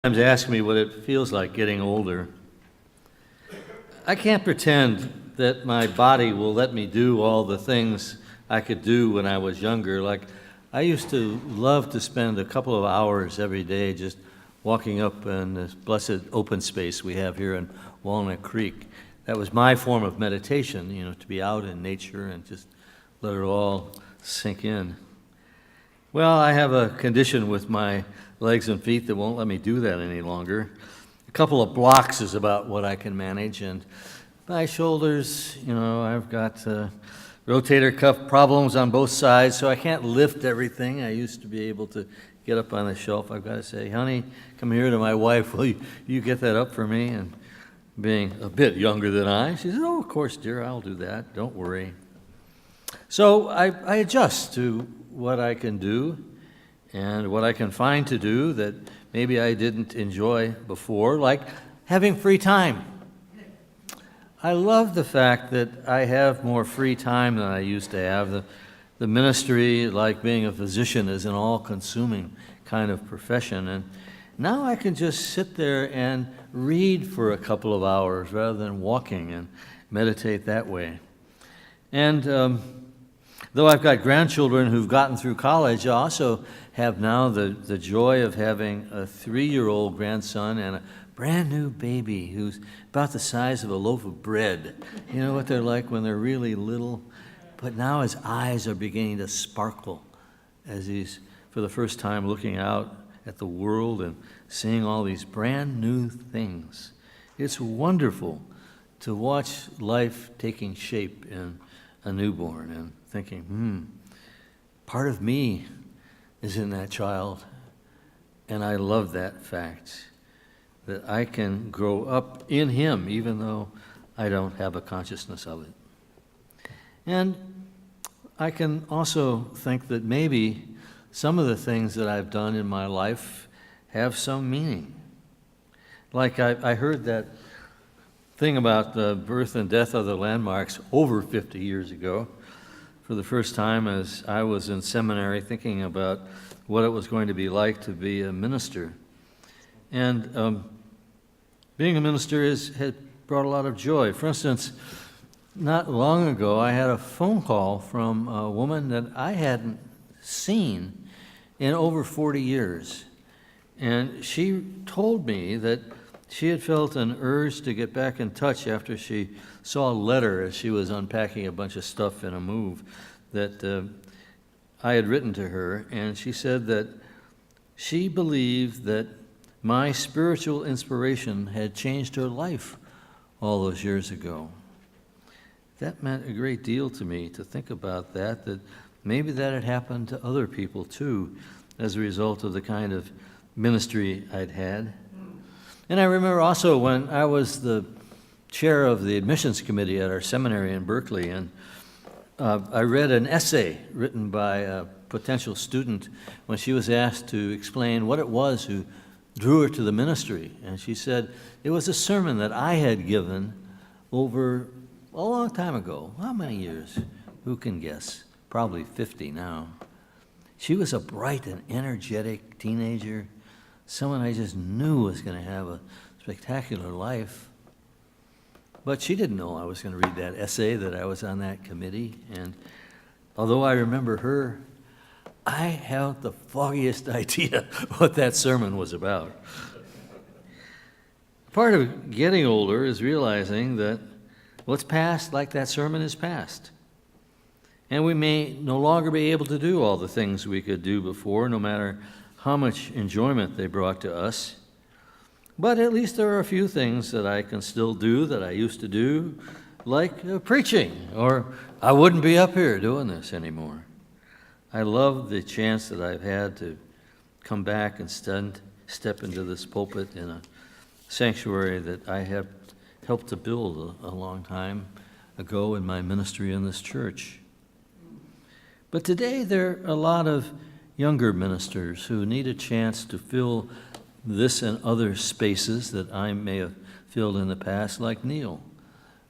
Sometimes ask me what it feels like getting older. I can't pretend that my body will let me do all the things I could do when I was younger. Like, I used to love to spend a couple of hours every day just walking up in this blessed open space we have here in Walnut Creek. That was my form of meditation, to be out in nature and just let it all sink in. Well, I have a condition with my legs and feet that won't let me do that any longer. A couple of blocks is about what I can manage, and my shoulders, I've got rotator cuff problems on both sides, so I can't lift everything. I used to be able to get up on the shelf. I've got to say, honey, come here to my wife, will you get that up for me? And being a bit younger than I, she said, oh, of course, dear, I'll do that. Don't worry. So I adjust to what I can do and what I can find to do that maybe I didn't enjoy before, like having free time. I love the fact that I have more free time than I used to have. The ministry, like being a physician, is an all-consuming kind of profession, and now I can just sit there and read for a couple of hours rather than walking and meditate that way. And though I've got grandchildren who've gotten through college, I also have now the joy of having a 3-year-old grandson and a brand new baby who's about the size of a loaf of bread. You know what they're like when they're really little? But now his eyes are beginning to sparkle as he's, for the first time, looking out at the world and seeing all these brand new things. It's wonderful to watch life taking shape in a newborn and thinking, part of me is in that child, and I love that fact, that I can grow up in him even though I don't have a consciousness of it. And I can also think that maybe some of the things that I've done in my life have some meaning. Like I heard that thing about the birth and death of the landmarks over 50 years ago, for the first time as I was in seminary thinking about what it was going to be like to be a minister. And being a minister had brought a lot of joy. For instance, not long ago I had a phone call from a woman that I hadn't seen in over 40 years. And she told me that she had felt an urge to get back in touch after she saw a letter as she was unpacking a bunch of stuff in a move that I had written to her, and she said that she believed that my spiritual inspiration had changed her life all those years ago. That meant a great deal to me to think about that maybe that had happened to other people too as a result of the kind of ministry I'd had. And I remember also when I was the chair of the admissions committee at our seminary in Berkeley, and I read an essay written by a potential student when she was asked to explain what it was who drew her to the ministry. And she said, it was a sermon that I had given over a long time ago. How many years? Who can guess? Probably 50 now. She was a bright and energetic teenager, someone I just knew was going to have a spectacular life. But she didn't know I was going to read that essay, that I was on that committee. And although I remember her, I haven't the foggiest idea what that sermon was about. Part of getting older is realizing that what's past, like that sermon, is past. And we may no longer be able to do all the things we could do before, no matter how much enjoyment they brought to us. But at least there are a few things that I can still do that I used to do, like preaching, or I wouldn't be up here doing this anymore. I love the chance that I've had to come back and step into this pulpit in a sanctuary that I have helped to build a long time ago in my ministry in this church. But today there are a lot of younger ministers who need a chance to fill this and other spaces that I may have filled in the past, like Neil,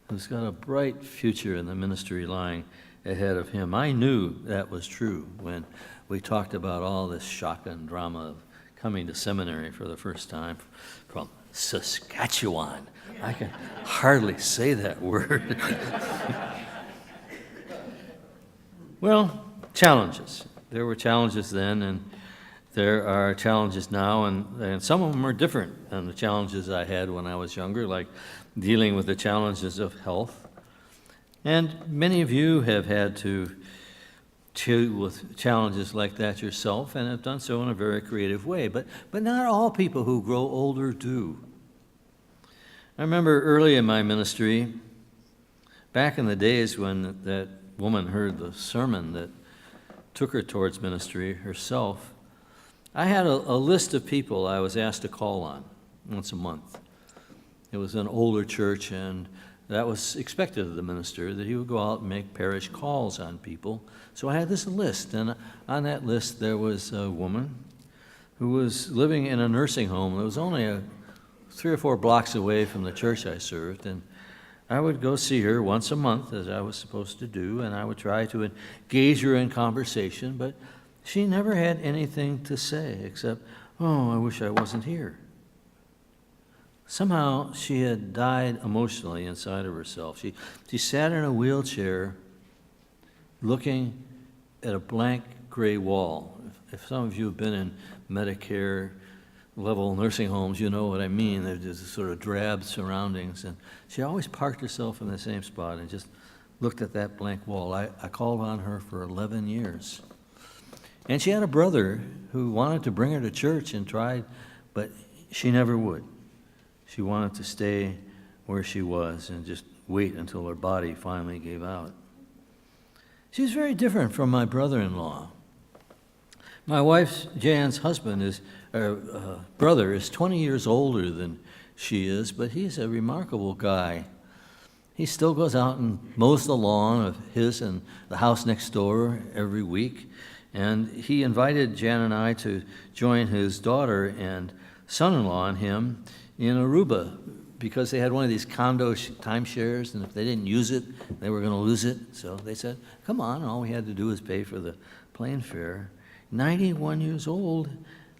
who's got a bright future in the ministry lying ahead of him. I knew that was true when we talked about all this shock and drama of coming to seminary for the first time from Saskatchewan. I can hardly say that word. Well, challenges. There were challenges then, and there are challenges now, and some of them are different than the challenges I had when I was younger, like dealing with the challenges of health. And many of you have had to deal with challenges like that yourself, and have done so in a very creative way. But not all people who grow older do. I remember early in my ministry, back in the days when that woman heard the sermon that took her towards ministry herself, I had a list of people I was asked to call on once a month. It was an older church, and that was expected of the minister, that he would go out and make parish calls on people. So I had this list, and on that list there was a woman who was living in a nursing home that was only 3 or 4 blocks away from the church I served, and I would go see her once a month, as I was supposed to do, and I would try to engage her in conversation, but she never had anything to say except, "Oh, I wish I wasn't here." Somehow she had died emotionally inside of herself. She sat in a wheelchair looking at a blank gray wall. If some of you have been in Medicare level nursing homes, you know what I mean. There's just sort of drab surroundings, and she always parked herself in the same spot and just looked at that blank wall. I called on her for 11 years. And she had a brother who wanted to bring her to church and tried, but she never would. She wanted to stay where she was and just wait until her body finally gave out. She was very different from my brother-in-law. My wife, Jan's brother is 20 years older than she is, but he's a remarkable guy. He still goes out and mows the lawn of his and the house next door every week, and he invited Jan and I to join his daughter and son-in-law and him in Aruba, because they had one of these condo timeshares, and if they didn't use it, they were going to lose it. So they said, "Come on," and all we had to do was pay for the plane fare. 91 years old,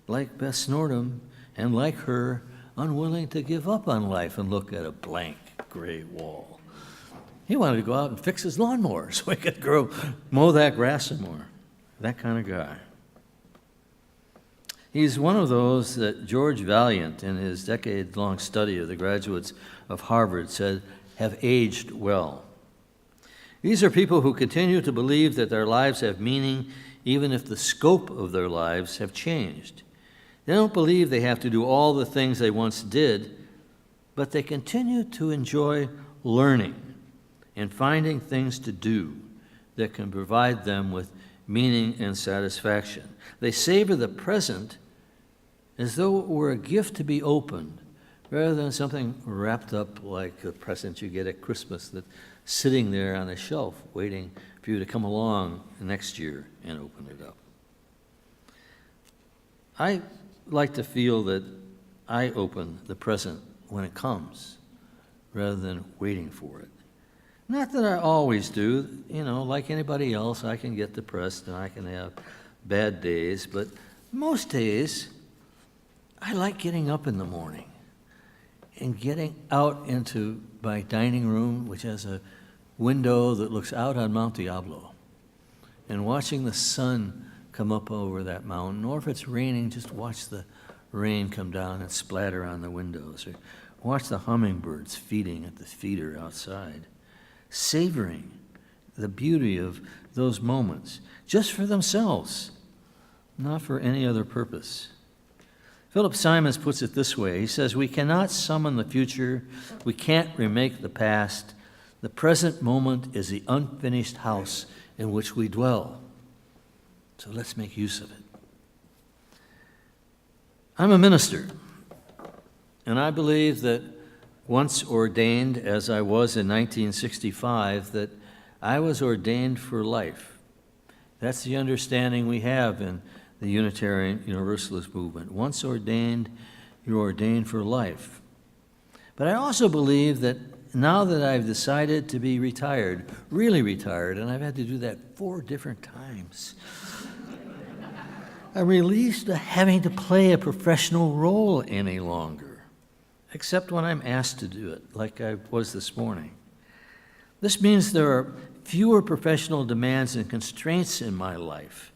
like Beth Snordham, and like her, unwilling to give up on life and look at a blank gray wall. He wanted to go out and fix his lawnmower so he could mow that grass some more. That kind of guy. He's one of those that George Vaillant, in his decade-long study of the graduates of Harvard, said have aged well. These are people who continue to believe that their lives have meaning even if the scope of their lives have changed. They don't believe they have to do all the things they once did, but they continue to enjoy learning and finding things to do that can provide them with meaning and satisfaction. They savor the present as though it were a gift to be opened, rather than something wrapped up like a present you get at Christmas that's sitting there on a shelf waiting for you to come along next year and open it up. I like to feel that I open the present when it comes, rather than waiting for it. Not that I always do. Like anybody else, I can get depressed and I can have bad days, but most days, I like getting up in the morning and getting out into my dining room, which has a window that looks out on Mount Diablo, and watching the sun come up over that mountain, or if it's raining, just watch the rain come down and splatter on the windows, or watch the hummingbirds feeding at the feeder outside, savoring the beauty of those moments, just for themselves, not for any other purpose. Philip Sammons puts it this way. He says, "We cannot summon the future. We can't remake the past. The present moment is the unfinished house in which we dwell. So let's make use of it." I'm a minister, and I believe that once ordained, as I was in 1965, that I was ordained for life. That's the understanding we have in the Unitarian Universalist movement. Once ordained, you're ordained for life. But I also believe that now that I've decided to be retired, really retired, and I've had to do that 4 different times, I'm released to having to play a professional role any longer, except when I'm asked to do it, like I was this morning. This means there are fewer professional demands and constraints in my life,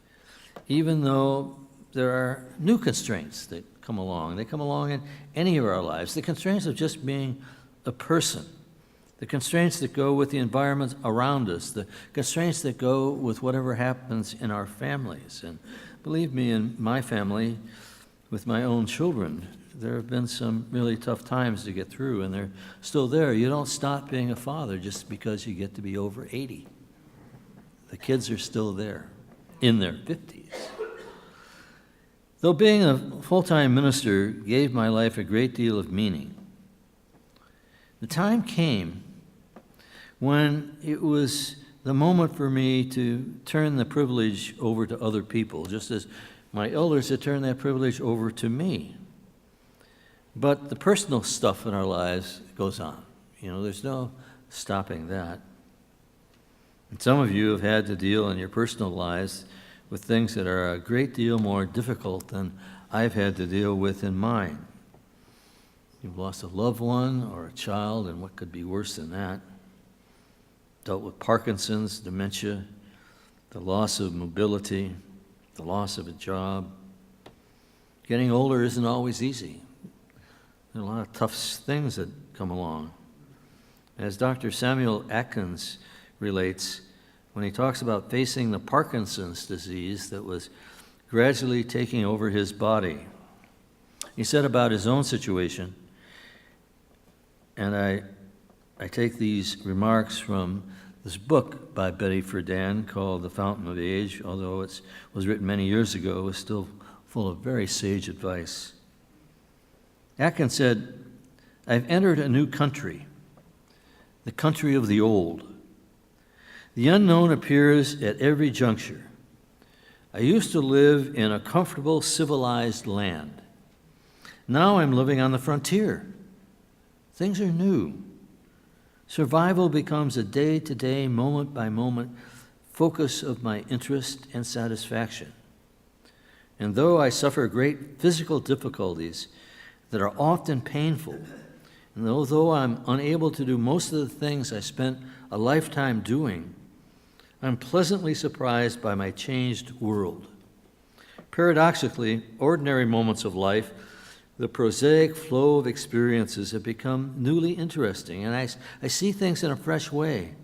even though there are new constraints that come along. They come along in any of our lives. The constraints of just being a person, the constraints that go with the environment around us, the constraints that go with whatever happens in our families. And believe me, in my family, with my own children, there have been some really tough times to get through, and they're still there. You don't stop being a father just because you get to be over 80. The kids are still there, in their 50s. Though being a full-time minister gave my life a great deal of meaning, the time came when it was the moment for me to turn the privilege over to other people, just as my elders had turned that privilege over to me. But the personal stuff in our lives goes on. There's no stopping that. And some of you have had to deal in your personal lives with things that are a great deal more difficult than I've had to deal with in mine. You've lost a loved one or a child, and what could be worse than that? Dealt with Parkinson's, dementia, the loss of mobility, the loss of a job. Getting older isn't always easy. There are a lot of tough things that come along. As Dr. Samuel Atkins relates, when he talks about facing the Parkinson's disease that was gradually taking over his body, he said about his own situation, and I take these remarks from this book by Betty Friedan called The Fountain of Age, although it was written many years ago, it was still full of very sage advice. Atkins said, "I've entered a new country, the country of the old. The unknown appears at every juncture. I used to live in a comfortable, civilized land. Now I'm living on the frontier. Things are new. Survival becomes a day-to-day, moment-by-moment focus of my interest and satisfaction. And though I suffer great physical difficulties that are often painful, and although I'm unable to do most of the things I spent a lifetime doing, I'm pleasantly surprised by my changed world. Paradoxically, ordinary moments of life, the prosaic flow of experiences, have become newly interesting, and I see things in a fresh way.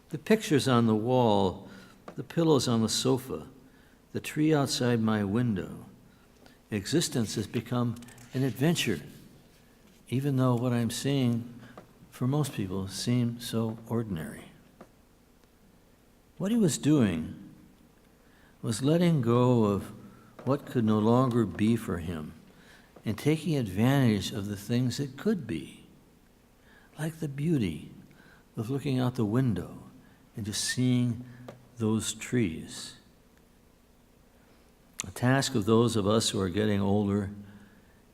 The pictures on the wall, the pillows on the sofa, the tree outside my window. Existence has become an adventure, even though what I'm seeing for most people seems so ordinary." What he was doing was letting go of what could no longer be for him and taking advantage of the things that could be, like the beauty of looking out the window and just seeing those trees. The task of those of us who are getting older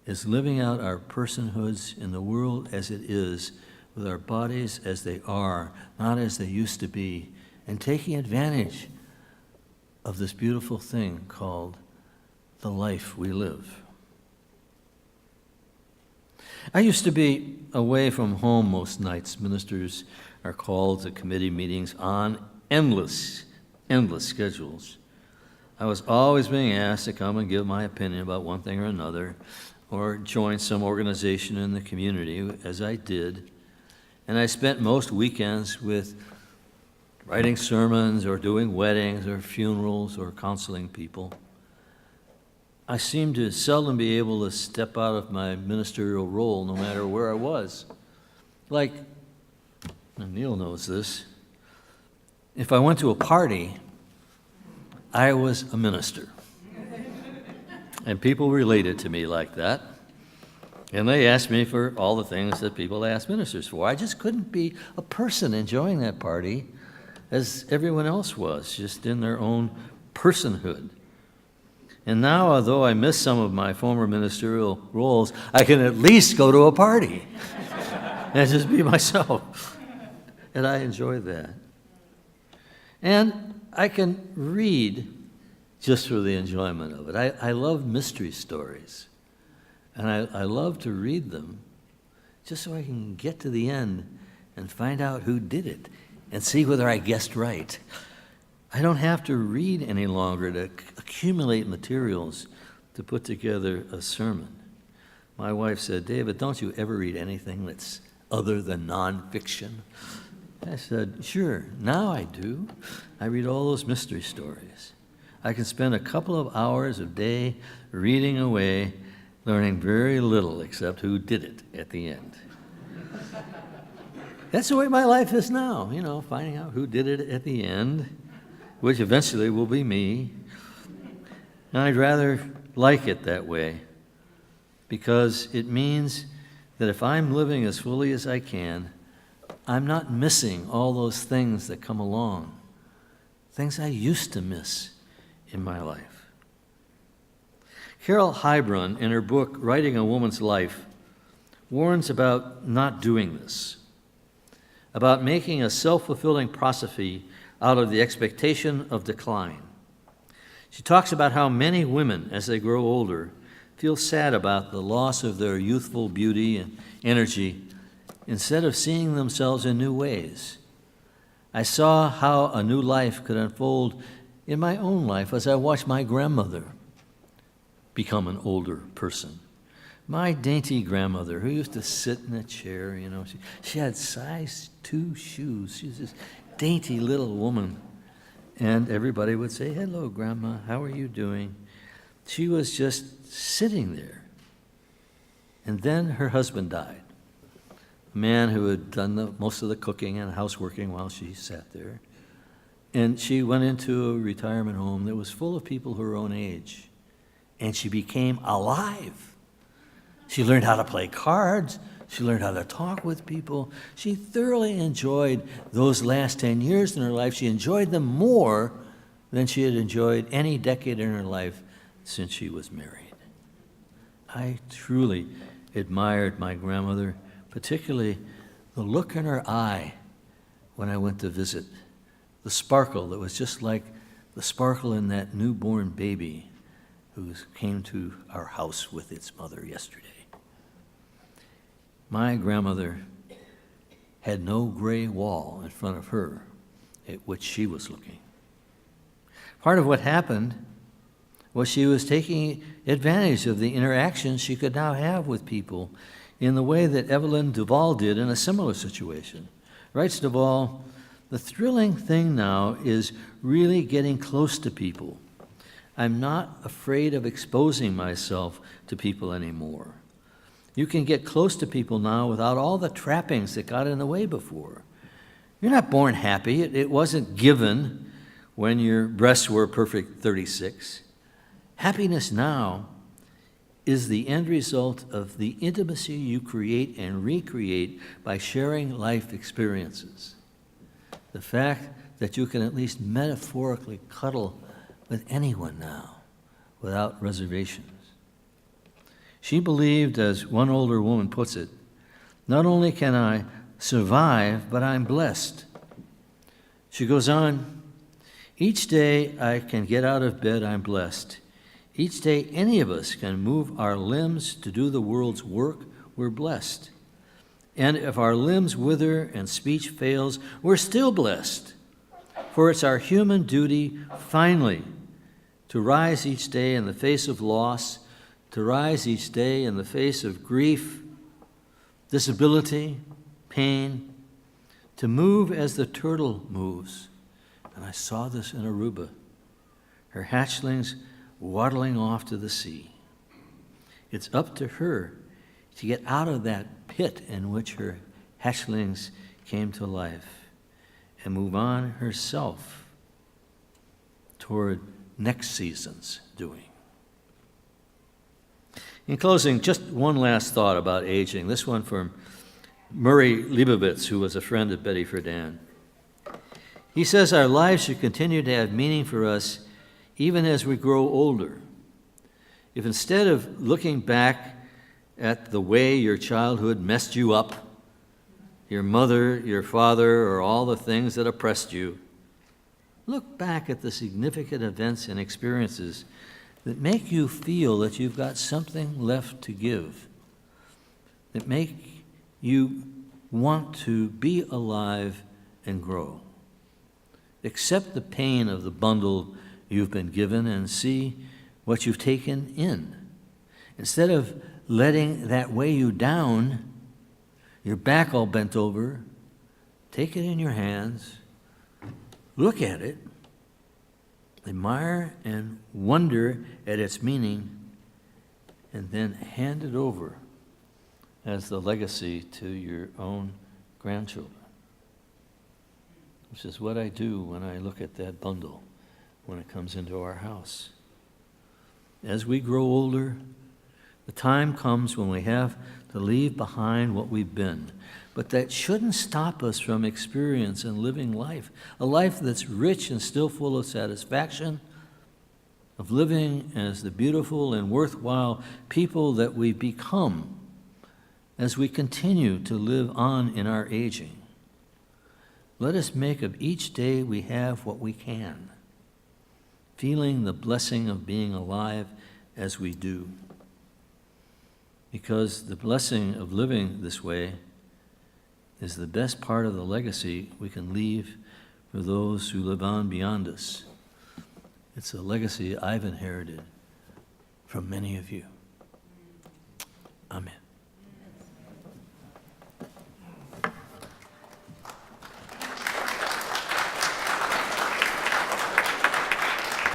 is living out our personhoods in the world as it is, with our bodies as they are, not as they used to be, and taking advantage of this beautiful thing called the life we live. I used to be away from home most nights. Ministers are called to committee meetings on endless schedules. I was always being asked to come and give my opinion about one thing or another, or join some organization in the community, as I did. And I spent most weekends with writing sermons or doing weddings or funerals or counseling people. I seemed to seldom be able to step out of my ministerial role no matter where I was. Like, and Neil knows this, if I went to a party, I was a minister. And people related to me like that. And they asked me for all the things that people ask ministers for. I just couldn't be a person enjoying that party as everyone else was, just in their own personhood. And now, although I miss some of my former ministerial roles, I can at least go to a party and just be myself. And I enjoy that. And I can read just for the enjoyment of it. I love mystery stories, and I love to read them just so I can get to the end and find out who did it and see whether I guessed right. I don't have to read any longer to accumulate materials to put together a sermon. My wife said, "David, don't you ever read anything that's other than nonfiction?" I said, "Sure, now I do. I read all those mystery stories. I can spend a couple of hours a day reading away, learning very little except who did it at the end." That's the way my life is now, finding out who did it at the end, which eventually will be me. And I'd rather like it that way, because it means that if I'm living as fully as I can, I'm not missing all those things that come along, things I used to miss in my life. Carol Heilbronn, in her book, Writing a Woman's Life, warns about not doing this, about making a self-fulfilling prophecy out of the expectation of decline. She talks about how many women, as they grow older, feel sad about the loss of their youthful beauty and energy instead of seeing themselves in new ways. I saw how a new life could unfold in my own life as I watched my grandmother become an older person. My dainty grandmother, who used to sit in a chair, she had size 2 shoes. She was this dainty little woman. And everybody would say, "Hello, Grandma, how are you doing?" She was just sitting there. And then her husband died, a man who had done most of the cooking and houseworking while she sat there. And she went into a retirement home that was full of people her own age. And she became alive. She learned how to play cards. She learned how to talk with people. She thoroughly enjoyed those last 10 years in her life. She enjoyed them more than she had enjoyed any decade in her life since she was married. I truly admired my grandmother, particularly the look in her eye when I went to visit, the sparkle that was just like the sparkle in that newborn baby who came to our house with its mother yesterday. My grandmother had no gray wall in front of her at which she was looking. Part of what happened was she was taking advantage of the interactions she could now have with people in the way that Evelyn Duval did in a similar situation. Writes Duval, "The thrilling thing now is really getting close to people. I'm not afraid of exposing myself to people anymore. You can get close to people now without all the trappings that got in the way before. You're not born happy. It wasn't given when your breasts were a perfect 36. Happiness now is the end result of the intimacy you create and recreate by sharing life experiences. The fact that you can at least metaphorically cuddle with anyone now without reservations." She believed, as one older woman puts it, "Not only can I survive, but I'm blessed." She goes on, "Each day I can get out of bed, I'm blessed. Each day any of us can move our limbs to do the world's work, we're blessed. And if our limbs wither and speech fails, we're still blessed. For it's our human duty, finally, to rise each day in the face of loss, to rise each day in the face of grief, disability, pain, to move as the turtle moves." And I saw this in Aruba, her hatchlings waddling off to the sea. It's up to her to get out of that pit in which her hatchlings came to life and move on herself toward next season's doing. In closing, just one last thought about aging, this one from Murray Leibovitz, who was a friend of Betty Friedan. He says our lives should continue to have meaning for us even as we grow older. If instead of looking back at the way your childhood messed you up, your mother, your father, or all the things that oppressed you, Look back at the significant events and experiences that make you feel that you've got something left to give, that make you want to be alive and grow. Accept the pain of the bundle you've been given and see what you've taken in. Instead of letting that weigh you down, your back all bent over, take it in your hands, look at it, admire and wonder at its meaning, and then hand it over as the legacy to your own grandchildren. Which is what I do when I look at that bundle when it comes into our house. As we grow older, the time comes when we have to leave behind what we've been. But that shouldn't stop us from experience and living life, a life that's rich and still full of satisfaction, of living as the beautiful and worthwhile people that we become as we continue to live on in our aging. Let us make of each day we have what we can, feeling the blessing of being alive as we do. Because the blessing of living this way is the best part of the legacy we can leave for those who live on beyond us. It's a legacy I've inherited from many of you.